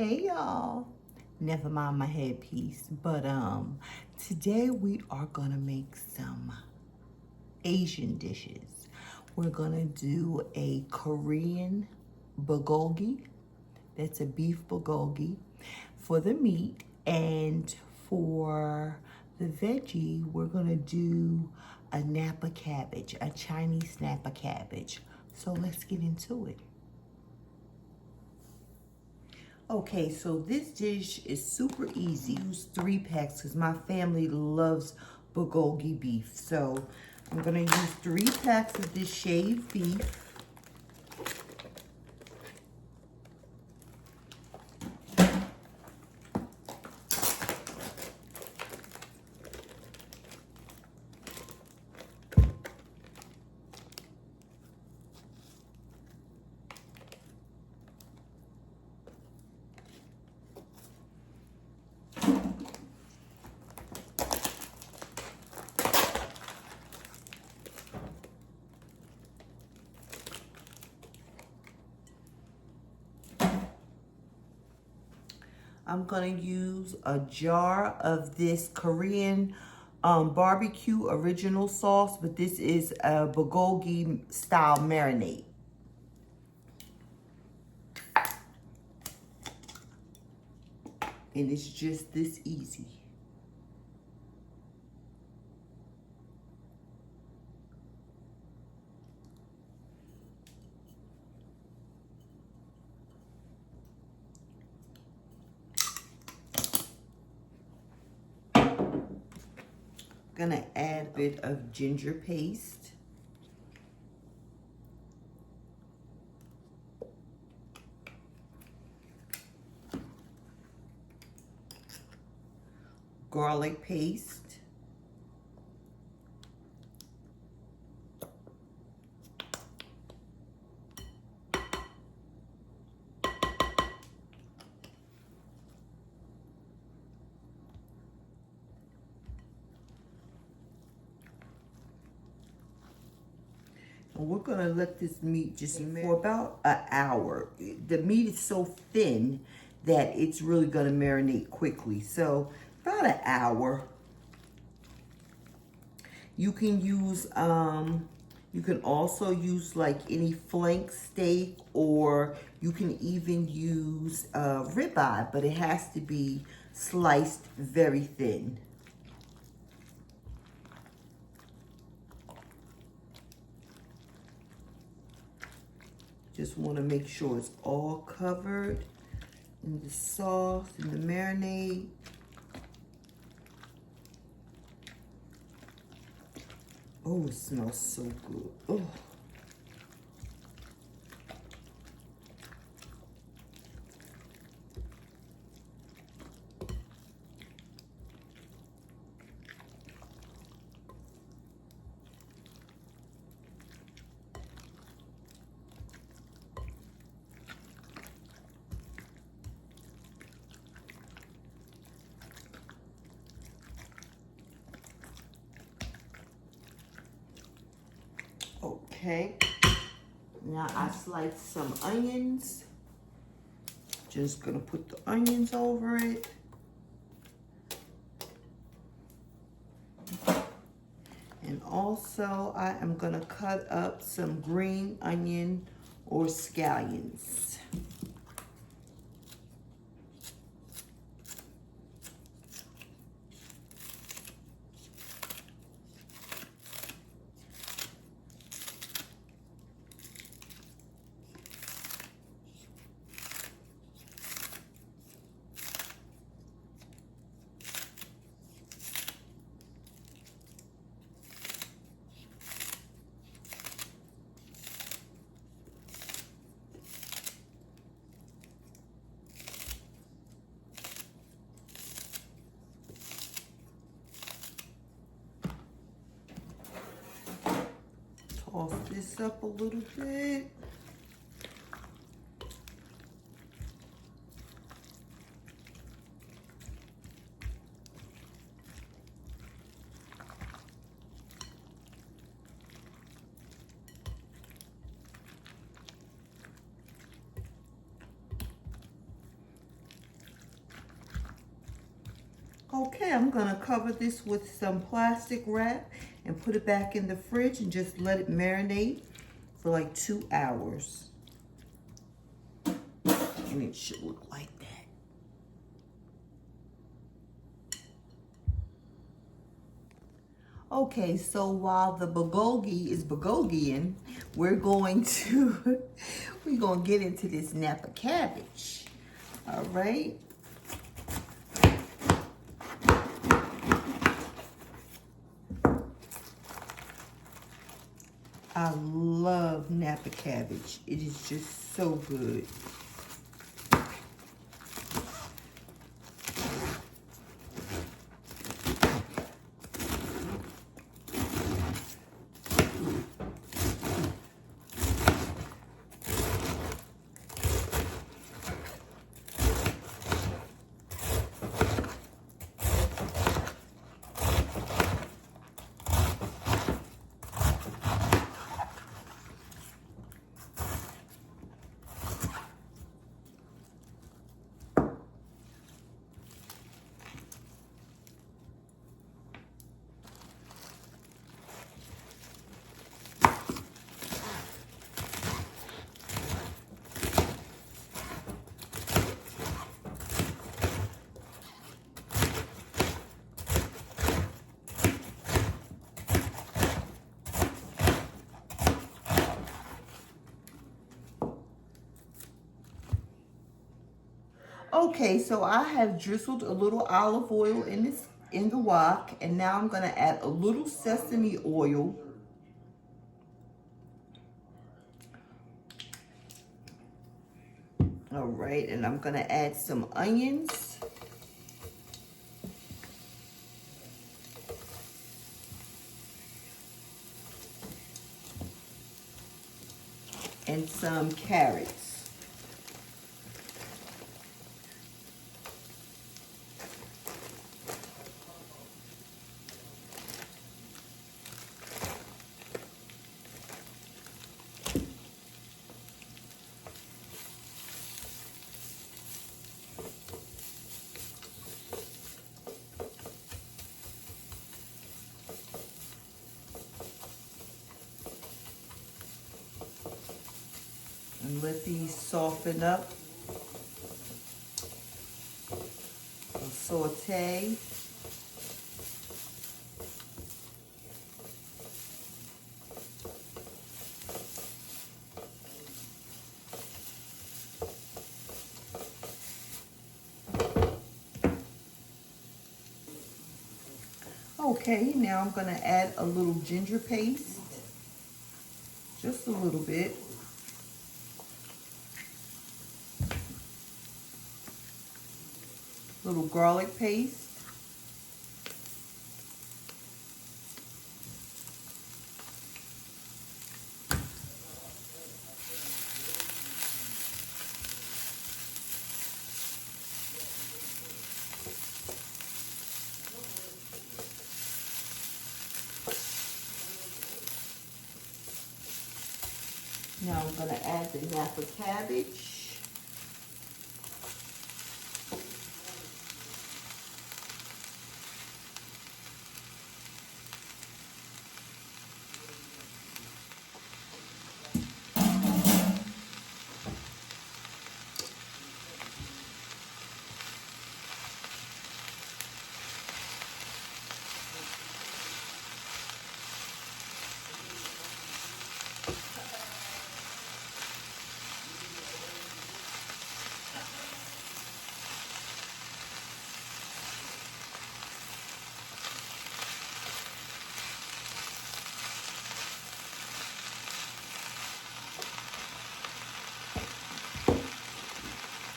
Hey y'all, never mind my headpiece, but today we are gonna make some Asian dishes. We're gonna do a Korean bulgogi. That's a beef bulgogi for the meat, and for the veggie, we're gonna do a Napa cabbage, a Chinese Napa cabbage. So let's get into it. Okay, so this dish is super easy. Use 3 packs because my family loves bulgogi beef. So I'm gonna use 3 packs of this shaved beef. I'm gonna use a jar of this Korean barbecue original sauce, but this is a bulgogi style marinade. And it's just this easy. Gonna add a bit of ginger paste. Garlic paste. And we're gonna let this meat just for about an hour. The meat is so thin that it's really gonna marinate quickly. So about an hour. You can use, you can also use like any flank steak, or you can even use ribeye, but it has to be sliced very thin. Just want to make sure it's all covered in the sauce and the marinade. Oh, it smells so good. Oh. Okay, now I sliced some onions. Just gonna put the onions over it. And also I am gonna cut up some green onion or scallions. Toss this up a little bit. Okay, I'm gonna cover this with some plastic wrap and put it back in the fridge and just let it marinate for like 2 hours. And it should look like that. Okay, so while the bulgogi is bulgogiing, we're going to get into this Napa cabbage. All right. I love Napa cabbage. It is just so good. Okay, so I have drizzled a little olive oil in the wok, and now I'm gonna add a little sesame oil. All right, and I'm gonna add some onions. And some carrots. And let these soften up. I'll saute. Okay, now I'm gonna add a little ginger paste. Just a little bit. Little garlic paste. Now I'm gonna add the Napa cabbage.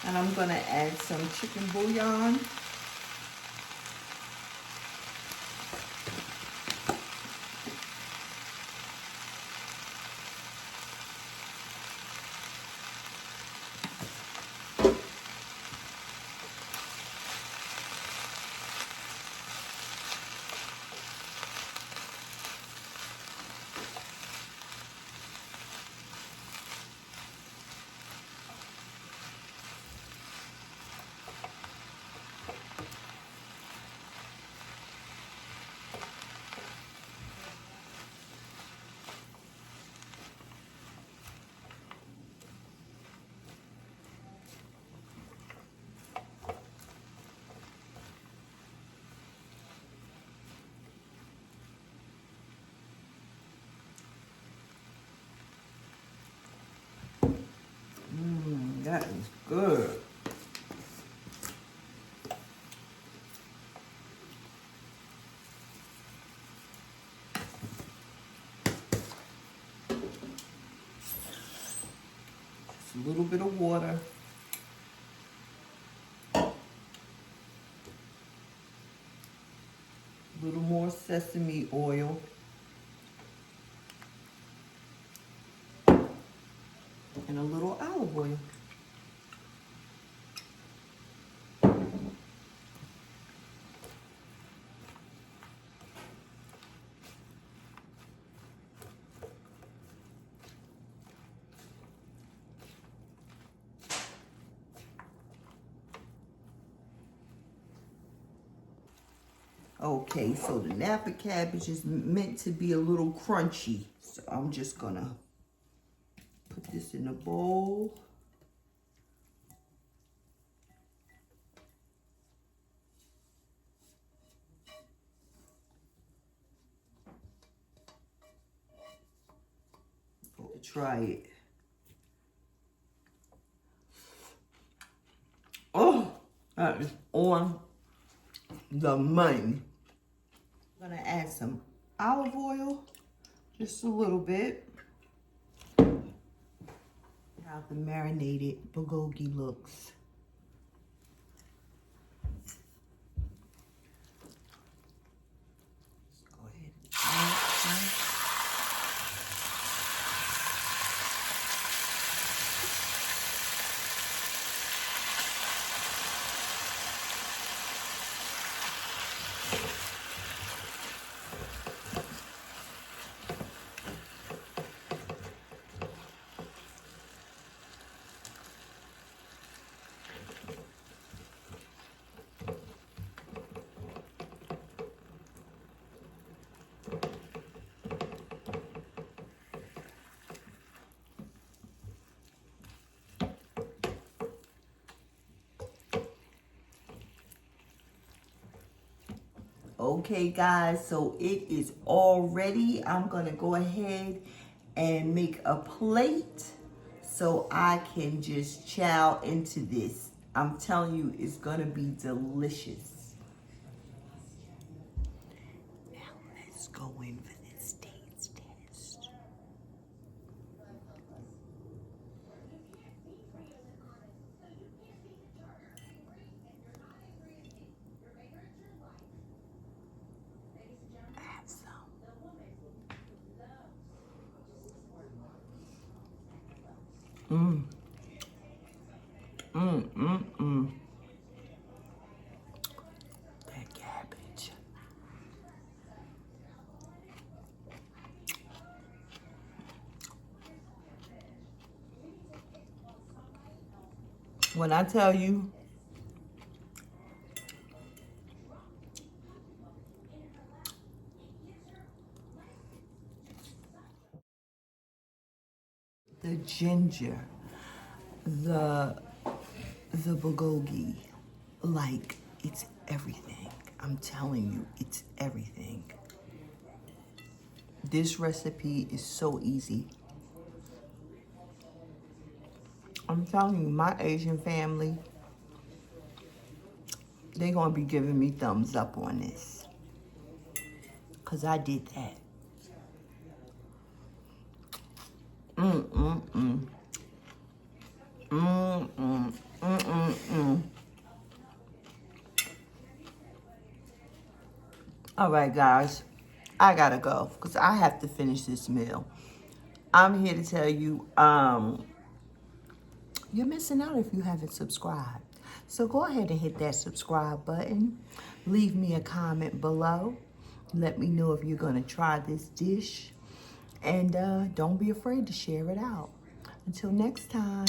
And I'm gonna add some chicken bouillon. That is good. Just a little bit of water. A little more sesame oil. And a little olive oil. Okay, so the Napa cabbage is meant to be a little crunchy. So I'm just gonna put this in a bowl. Try it. Oh, that is on the money. I'm gonna add some olive oil, just a little bit. How the marinated bulgogi looks. Let's go ahead and add this. Okay guys, so it is all ready. I'm gonna go ahead and make a plate so I can just chow into this. I'm telling you, it's gonna be delicious. Now let's go in for this taste test. Have some. That cabbage. When I tell you, the ginger, the bulgogi, like, it's everything. I'm telling you, it's everything. This recipe is so easy. I'm telling you, my Asian family, they're gonna be giving me thumbs up on this, because I did that. All right, guys, I gotta go because I have to finish this meal. I'm here to tell you, you're missing out if you haven't subscribed. So go ahead and hit that subscribe button. Leave me a comment below. Let me know if you're gonna try this dish. And don't be afraid to share it out. Until next time.